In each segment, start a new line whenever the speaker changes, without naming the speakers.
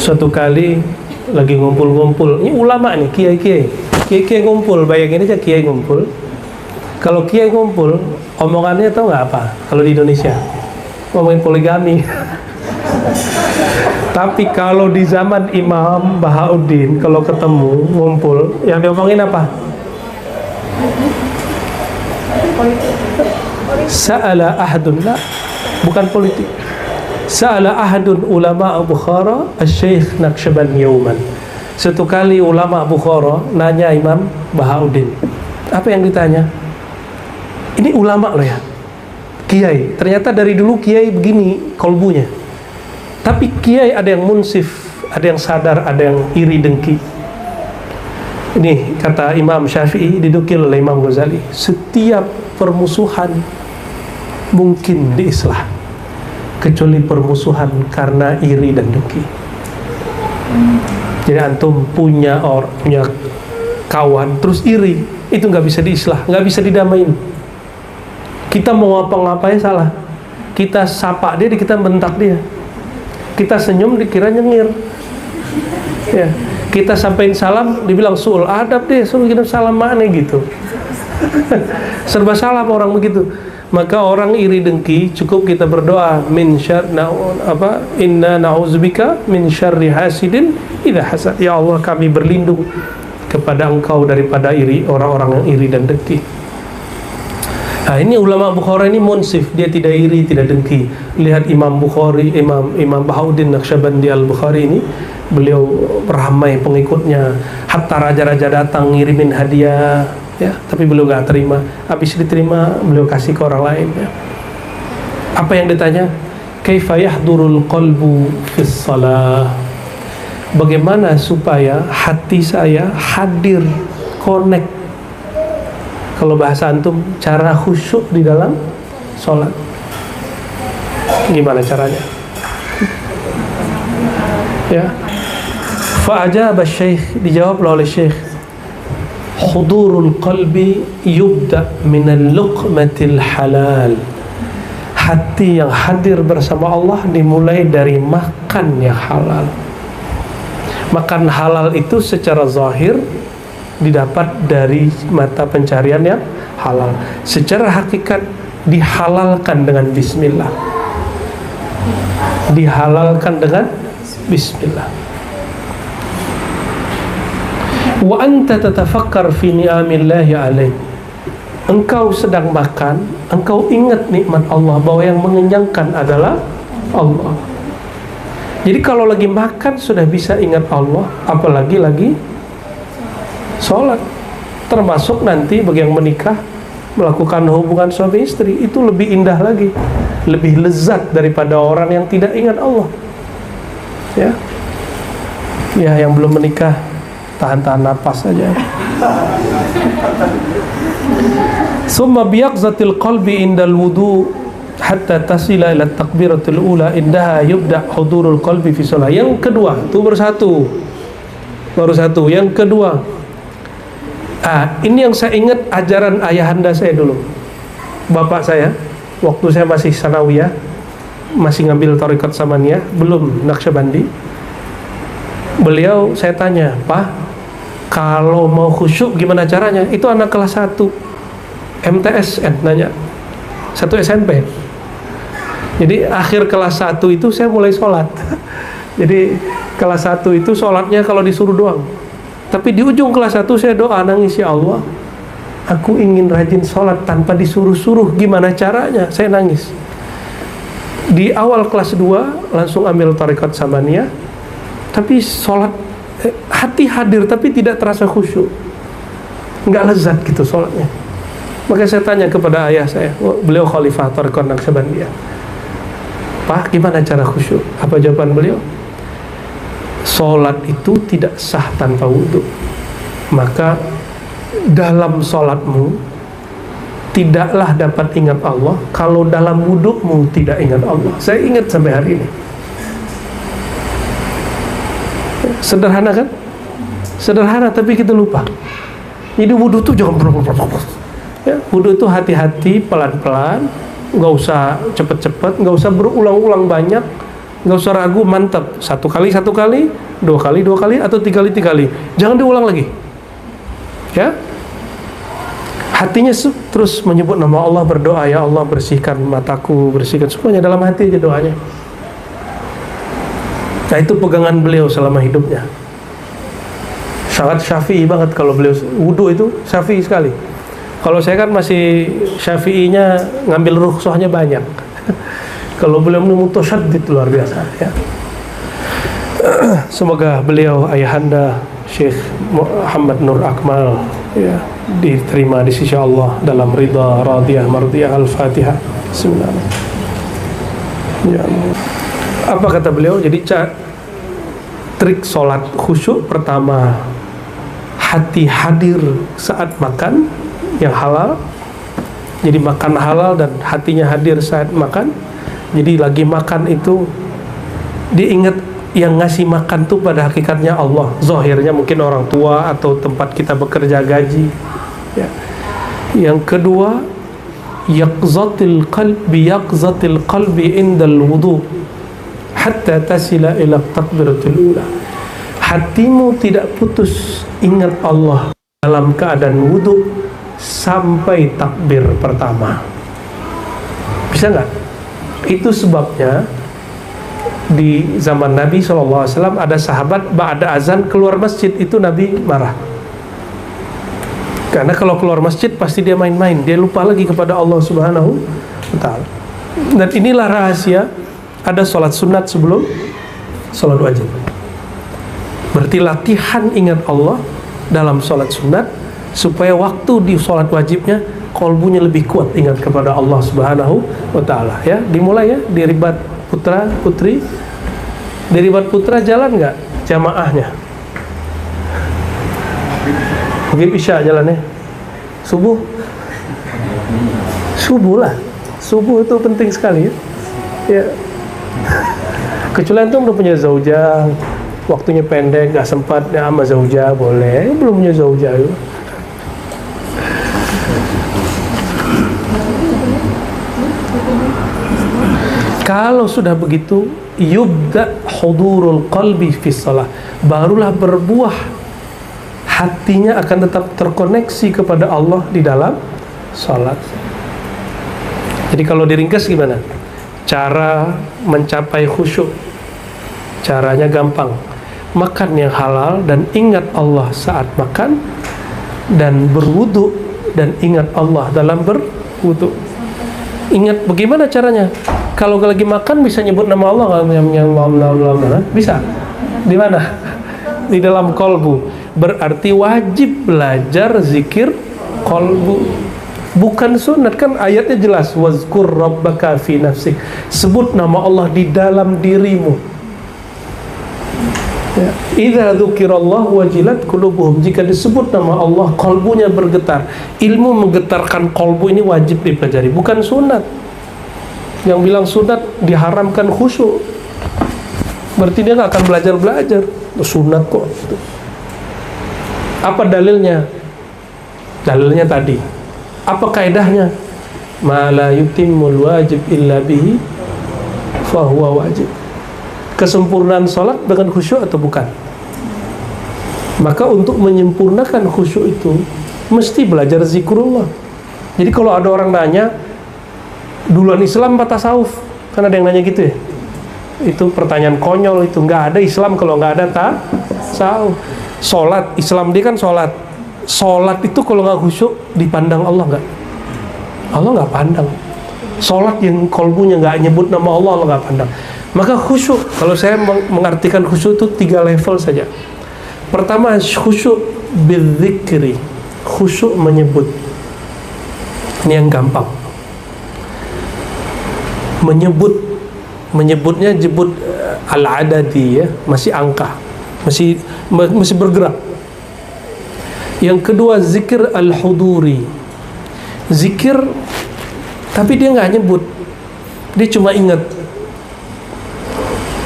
Suatu kali lagi ngumpul-ngumpul, ini ulama nih, kiai ngumpul, bayangin aja kiai ngumpul. Kalau kiai ngumpul, omongannya tau nggak apa? Kalau di Indonesia, ngomongin poligami. Tapi kalau di zaman Imam Bahauddin, kalau ketemu ngumpul, yang diomongin apa? Sa'ala ahadun, la, bukan politik. Sa'ala ahadun ulama Bukhara Asy-Syaikh Naqsyabandi yauman. Satu kali ulama Bukhara nanya Imam Bahauddin. Apa yang ditanya? Ini ulama loh ya, kiai. Ternyata dari dulu kiai begini kolbunya. Tapi kiai ada yang munsif, ada yang sadar, ada yang iri dengki. Ini kata Imam Syafi'i, didukil oleh Imam Ghazali, setiap permusuhan mungkin diislah, kecuali permusuhan karena iri dan dengki. Jadi antum punya kawan terus iri, itu nggak bisa diislah, nggak bisa didamain. Kita mau ngapa-ngapain salah, kita sapa dia, kita bentak dia, kita senyum dikira nyengir, ya. Kita sampaikan salam dibilang suul adab, deh suruh kirim salam mana gitu. Serba salah orang begitu. Maka orang iri dengki cukup kita berdoa min syarr inna na'udzubika min syarri hasidin idza hasad. Ya Allah, kami berlindung kepada Engkau daripada iri orang-orang yang iri dan dengki. Nah, ini ulama Bukhari ini munsif, dia tidak iri, tidak dengki. Lihat Imam Bukhari, Imam Bahauddin Naqsyabandi Al-Bukhari ini, beliau ramai pengikutnya, hatta raja-raja datang ngirimin hadiah, ya, tapi beliau gak terima. Habis diterima, beliau kasih ke orang lain, ya. Apa yang ditanya? Kaifa yahdurul qalbu fis shalah? Bagaimana supaya hati saya hadir, connect? Kalau bahasa antum, cara khusyuk di dalam sholat. Gimana caranya? Ya. Fa'ajaba Syekh, dijawab oleh Syekh, hudurul qalbi yubda minal luqmatil halal. Hati yang hadir bersama Allah dimulai dari makan yang halal. Makan halal itu secara zahir didapat dari mata pencarian yang halal. Secara hakikat dihalalkan dengan bismillah. Dihalalkan dengan bismillah. Wa anta tatafakkar fi ni'amillahi alaik. Engkau sedang makan, engkau ingat nikmat Allah, bahwa yang mengenyangkan adalah Allah. Jadi kalau lagi makan sudah bisa ingat Allah, apalagi lagi sholat. Termasuk nanti bagi yang menikah, melakukan hubungan suami istri, itu lebih indah lagi, lebih lezat daripada orang yang tidak ingat Allah. Ya, ya, yang belum menikah tahan-tahan napas saja. Summa biyaqzatil qalbi indal wudu hatta tasila ila takbiratul ula indaha yubda hudurul qalbi fi shalah. Yang kedua, itu baru satu. Yang kedua, ini yang saya ingat ajaran ayahanda saya dulu. Bapak saya, waktu saya masih sanawiyah, masih ngambil thariqat samaniyah, belum Naqsyabandi. Beliau, saya tanya, Pak, kalau mau khusyuk gimana caranya? Itu anak kelas 1 MTSN nanya, 1 SMP. Jadi akhir kelas 1 itu saya mulai sholat. Jadi kelas 1 itu sholatnya kalau disuruh doang. Tapi di ujung kelas 1 saya doa nangis, ya Allah, aku ingin rajin sholat tanpa disuruh-suruh, gimana caranya? Saya nangis. Di awal kelas 2 langsung ambil thariqat samaniyah, tapi sholat hati hadir tapi tidak terasa khusyuk, nggak lezat gitu sholatnya. Maka saya tanya kepada ayah saya, beliau khalifah thariqat Naqsyabandiyah, Pak, gimana cara khusyuk? Apa jawaban beliau? Sholat itu tidak sah tanpa wudhu. Maka dalam sholatmu tidaklah dapat ingat Allah kalau dalam wudhumu tidak ingat Allah. Saya ingat sampai hari ini. Sederhana kan? Sederhana tapi kita lupa. Jadi wudhu itu jangan ya, wudhu itu hati-hati, pelan-pelan, nggak usah cepet-cepet, nggak usah berulang-ulang banyak. nggak usah ragu, mantap. Satu kali, dua kali, atau tiga kali. Jangan diulang lagi. Ya, hatinya terus menyebut nama Allah, berdoa, ya Allah bersihkan mataku, bersihkan semuanya, dalam hati aja doanya. Nah, itu pegangan beliau selama hidupnya. Sangat syafi'i banget kalau beliau wudu itu syafi'i sekali. Kalau saya kan masih syafi'inya, ngambil rukhsahnya banyak. Kalau beliau mutasyaddid luar biasa ya. Semoga beliau ayahanda Syekh Muhammad Nur Akmal ya diterima di sisi Allah dalam ridha radiyah mardiyah. Al-Fatihah. Bismillahirrahmanirrahim. Ya Allah. Apa kata beliau? Jadi trik sholat khusyuk pertama, hati hadir saat makan yang halal. Jadi makan halal dan hatinya hadir saat makan. Jadi lagi makan itu diingat yang ngasih makan tuh pada hakikatnya Allah. Zahirnya mungkin orang tua atau tempat kita bekerja gaji ya. Yang kedua, yaqzatil qalbi indal wudu hatta tasila ila takbiratul ula. Hatimu tidak putus ingat Allah dalam keadaan wudu sampai takbir pertama. Bisa nggak? Itu sebabnya di zaman Nabi SAW ada sahabat ba'da azan keluar masjid, itu Nabi marah. Karena kalau keluar masjid pasti dia main-main, dia lupa lagi kepada Allah Subhanahu wa ta'ala. Dan inilah rahasia ada sholat sunat sebelum sholat wajib. Berarti latihan ingat Allah dalam sholat sunat, supaya waktu di sholat wajibnya kolbunya lebih kuat ingat kepada Allah Subhanahu wa ta'ala ya. Dimulai ya, di ribat putra putri. Di ribat putra jalan nggak jamaahnya? Mungkin isya jalannya. Subuh lah. Subuh itu penting sekali ya. Ya. Kecuali antum udah punya zaujah, waktunya pendek, nggak sempat ya sama zaujah, boleh. Belum punya zaujah ya. Kalau sudah begitu, yubda hudurul qalbi fi shalah, barulah berbuah, hatinya akan tetap terkoneksi kepada Allah di dalam salat. Jadi kalau diringkas gimana? Cara mencapai khusyuk, caranya gampang. Makan yang halal dan ingat Allah saat makan, dan berwudu dan ingat Allah dalam berwudu. Ingat bagaimana caranya? Kalau lagi makan bisa nyebut nama Allah nggak? Bisa. Di mana? Di dalam kolbu. Berarti wajib belajar zikir kolbu. Bukan sunat, kan ayatnya jelas, wazkur rabbaka fi nafsik. Sebut nama Allah di dalam dirimu. Ya. Idza dzukirallah wajilat qulubuhum. Jika disebut nama Allah, kolbunya bergetar. Ilmu menggetarkan kolbu ini wajib dipelajari, bukan sunat. Yang bilang sunat diharamkan khusyuk, berarti dia nggak akan belajar sunat kok. Apa dalilnya? Dalilnya tadi. Apa kaidahnya? Ma la yutimmul wajib illa bihi fahuwa wajib. Kesempurnaan salat dengan khusyuk atau bukan? Maka untuk menyempurnakan khusyuk itu mesti belajar zikrullah. Jadi kalau ada orang nanya, duluan Islam apa tasawuf? Kan ada yang nanya gitu ya. Itu pertanyaan konyol itu. Nggak ada Islam kalau nggak ada tasawuf. Salat, Islam dia kan salat. Salat itu kalau nggak khusyuk dipandang Allah nggak? Allah nggak pandang. Salat yang kolbunya nggak nyebut nama Allah, Allah nggak pandang. Maka khusyuk, kalau saya mengartikan khusyuk itu 3 level saja. Pertama, khusyuk bidzikri, khusyuk menyebut. Ini yang gampang. Menyebutnya jebut al-adadi ya, masih angka, masih bergerak. Yang kedua, zikir al-huduri, zikir tapi dia nggak nyebut, dia cuma ingat.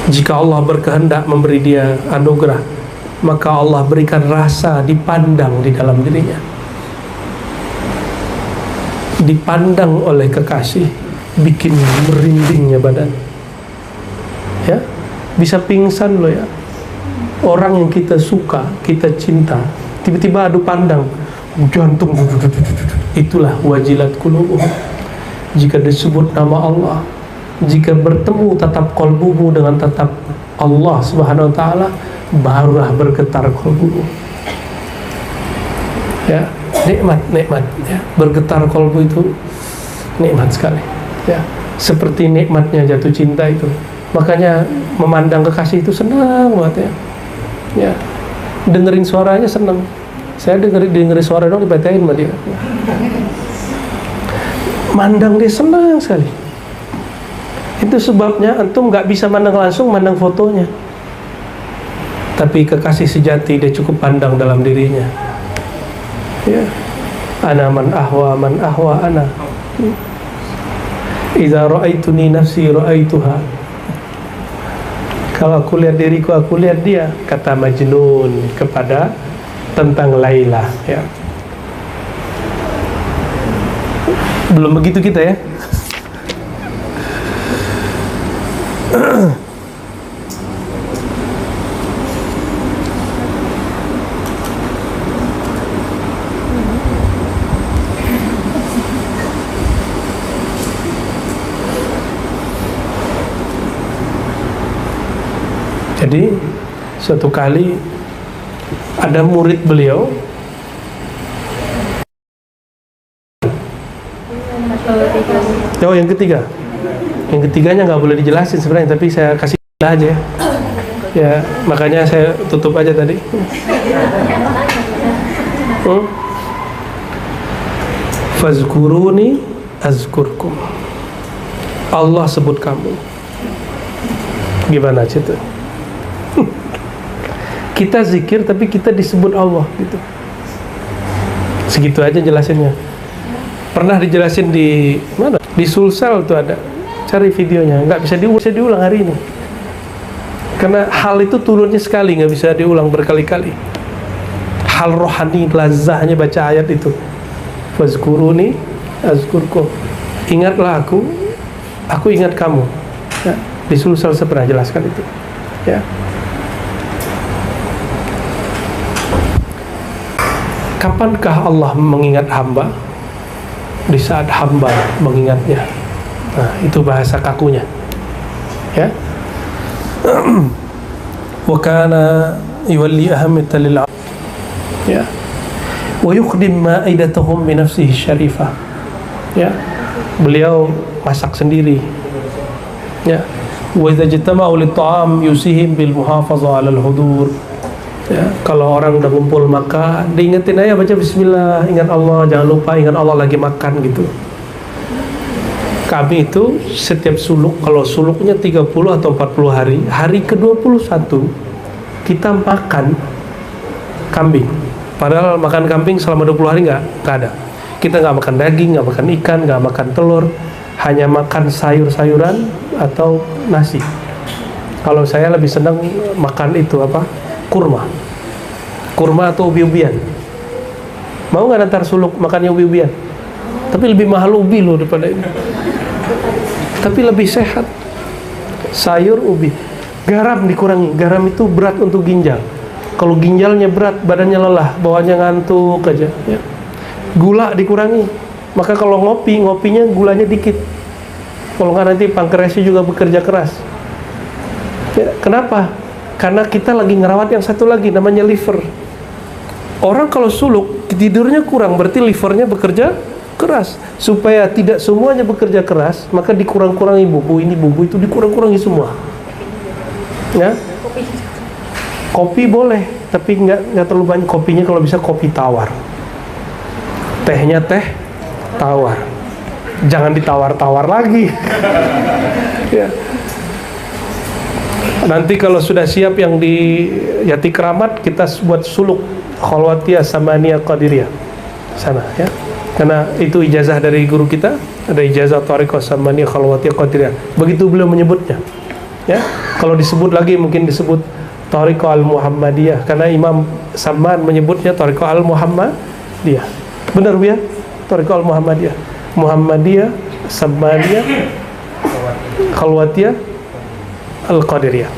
Jika Allah berkehendak memberi dia anugerah, maka Allah berikan rasa dipandang di dalam dirinya, dipandang oleh kekasih, bikin merindingnya badan. ya, bisa pingsan loh ya. Orang yang kita suka, kita cinta, tiba-tiba adu pandang, jantung, itulah wajilat qulubuhum. Jika disebut nama Allah, jika bertemu tatap kolbumu dengan tatap Allah Subhanahu wa Ta'ala, barulah bergetar kolbumu. Ya, nikmat ya. Bergetar kolbu itu nikmat sekali ya, seperti nikmatnya jatuh cinta itu. Makanya memandang kekasih itu senang banget ya. Ya, dengerin suaranya senang. Saya dengerin suara dong dibacain sama dia. Mandang dia senang sekali. Itu sebabnya antum nggak bisa mandang langsung, mandang fotonya. Tapi kekasih sejati dia cukup pandang dalam dirinya. Ya, ana man ahwa ana. Idza ra'aituni nafsi ra'aituha. Kalau aku lihat diriku, aku lihat dia, kata Majnun kepada tentang Laila ya. Belum begitu kita ya. Jadi suatu kali ada murid beliau, oh yang ketiganya nggak boleh dijelasin sebenarnya, tapi saya kasih aja ya, makanya saya tutup aja tadi. Fazkuruni azkurkum. Allah sebut kamu. Gimana cerita? Kita zikir tapi kita disebut Allah gitu. Segitu aja jelasinnya. Pernah dijelasin di mana? Di Sulsel tuh ada. Cari videonya, nggak bisa diulang hari ini. Karena hal itu turunnya sekali, nggak bisa diulang berkali-kali. Hal rohani, lazahnya baca ayat itu. Fazkuruni azkurkum. Ingatlah aku ingat kamu. Ya, di Sulsel saya pernah jelaskan itu. Ya. Kapankah Allah mengingat hamba? Di saat hamba mengingatnya. Nah, itu bahasa kakunya. Ya. Wa kana yuwalli ahamata lil ya. Wa yuqdim ma'idatahum bi nafsihi syarifah. Ya. Beliau masak sendiri. Ya. Wa idza jatama'u lit-ta'am yusihim bil muhafazah 'ala al-hudur. Ya, kalau orang udah ngumpul maka diingetin aja, baca bismillah, ingat Allah, jangan lupa ingat Allah lagi makan gitu. Kami itu setiap suluk, kalau suluknya 30 atau 40 hari, hari ke-21 kita makan kambing. Padahal makan kambing selama 20 hari nggak ada. Kita nggak makan daging, nggak makan ikan, nggak makan telur, hanya makan sayur-sayuran atau nasi. Kalau saya lebih senang makan itu apa? Kurma atau ubi-ubian. Mau nggak nanti suluk makannya ubi-ubian? Tapi lebih mahal ubi loh daripada ini. Tapi lebih sehat. Sayur ubi. Garam dikurangi. Garam itu berat untuk ginjal. Kalau ginjalnya berat, badannya lelah, bawaannya ngantuk aja. Ya. Gula dikurangi. Maka kalau ngopinya gulanya dikit. Kalau nggak nanti pankreasnya juga bekerja keras. Ya, kenapa? Karena kita lagi ngerawat yang satu lagi namanya liver. Orang kalau suluk tidurnya kurang, berarti livernya bekerja keras. Supaya tidak semuanya bekerja keras, maka dikurang-kurangi bumbu ini, bumbu itu dikurang-kurangi semua. Ya. Kopi boleh, tapi nggak terlalu banyak. Kopinya kalau bisa kopi tawar. Tehnya teh tawar. Jangan ditawar-tawar lagi. Ya. Nanti kalau sudah siap yang di Yati Keramat, kita buat suluk Khalwatiyah Samaniyah Qadiriyah sana ya. Karena itu ijazah dari guru kita, ada ijazah Thariqah Samaniyah Khalwatiyah Qadiriyah. Begitu beliau menyebutnya. Ya. Kalau disebut lagi mungkin disebut Thariqah Al-Muhammadiyah, karena Imam Saman menyebutnya Thariqah Al-Muhammadiyah. Benar Bu ya? Thariqah Al-Muhammadiyah. Muhammadiyah, Samaniyah, Khalwatiyah, Al-Qadiriyah.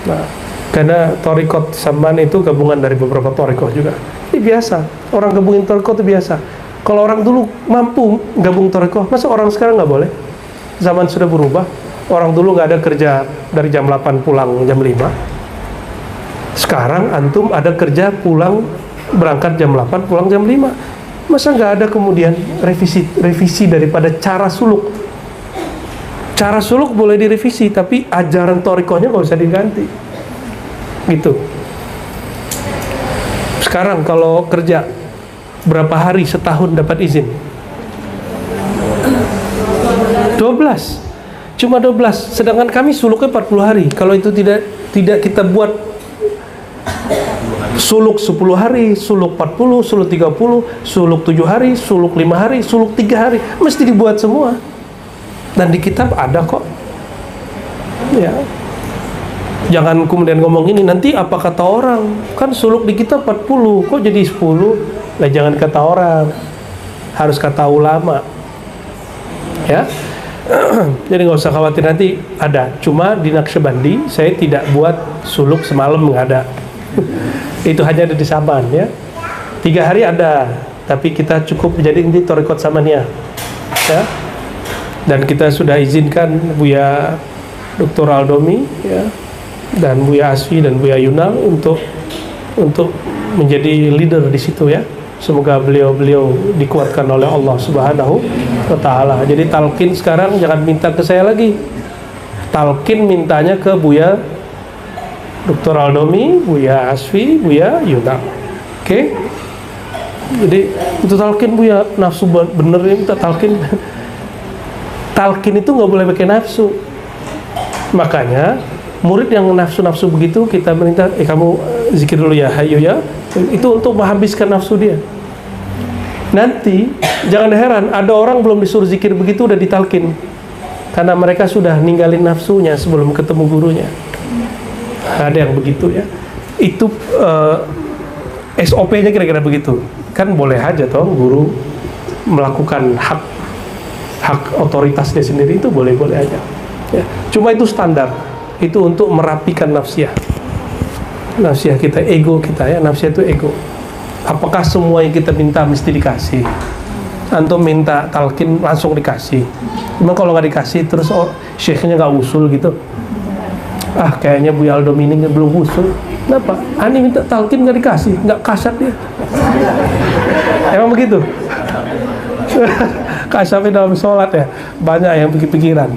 Nah, karena Thariqat Samman itu gabungan dari beberapa thariqah juga. Ini biasa, orang gabungin thariqah itu biasa. Kalau orang dulu mampu gabung thariqah, masa orang sekarang nggak boleh? Zaman sudah berubah. Orang dulu nggak ada kerja dari jam 8 pulang jam 5. Sekarang antum ada kerja pulang, berangkat jam 8 pulang jam 5. Masa nggak ada kemudian revisi daripada cara suluk? Cara suluk boleh direvisi, tapi ajaran thariqahnya nggak usah diganti. Gitu. Sekarang kalau kerja berapa hari setahun dapat izin? 12. Cuma 12. Sedangkan kami suluknya 40 hari. Kalau itu tidak kita buat suluk 10 hari, suluk 40, suluk 30, suluk 7 hari, suluk 5 hari, suluk 3 hari, mesti dibuat semua. Dan di kitab ada kok. Ya. Jangan kemudian ngomong ini, nanti apa kata orang? Kan suluk di kitab 40, kok jadi 10? Lah jangan kata orang. Harus kata ulama. Ya. Jadi nggak usah khawatir, nanti ada. Cuma di Naqsyabandi saya tidak buat suluk semalam, nggak ada. Itu hanya ada di Saman, ya. 3 hari ada, tapi kita cukup jadi ini Thariqat Samaniyah, ya. Dan kita sudah izinkan Buya Dr. Aldomi, ya, dan Buya Asfi dan Buya Yunal untuk menjadi leader di situ, ya. Semoga beliau dikuatkan oleh Allah Subhanahu wa Ta'ala. Jadi talqin sekarang jangan minta ke saya lagi. Talqin mintanya ke Buya Dr. Aldomi, Buya Asfi, Buya Yunal. Oke? Jadi itu talqin Buya, nafsu bener ini minta talqin. Talqin itu nggak boleh pakai nafsu. Makanya murid yang nafsu begitu kita minta, kamu zikir dulu ya, hayu ya. Itu untuk menghabiskan nafsu dia. Nanti jangan heran ada orang belum disuruh zikir begitu udah ditalkin, karena mereka sudah ninggalin nafsunya sebelum ketemu gurunya. Ada yang begitu, ya. Itu SOP-nya kira-kira begitu. Kan boleh aja toh guru melakukan hak otoritasnya sendiri, itu boleh-boleh aja, ya. Cuma itu standar, itu untuk merapikan nafsiyah kita, ego kita, ya. Nafsiyah itu ego. Apakah semua yang kita minta mesti dikasih? Antum minta talqin langsung dikasih. Cuma kalau nggak dikasih terus syekhnya nggak usul gitu, kayaknya Buya Aldomi ini belum usul. Kenapa? Ani minta talqin nggak dikasih, nggak kasat dia. Emang begitu? Kasapnya dalam sholat, ya, banyak yang pikir-pikiran.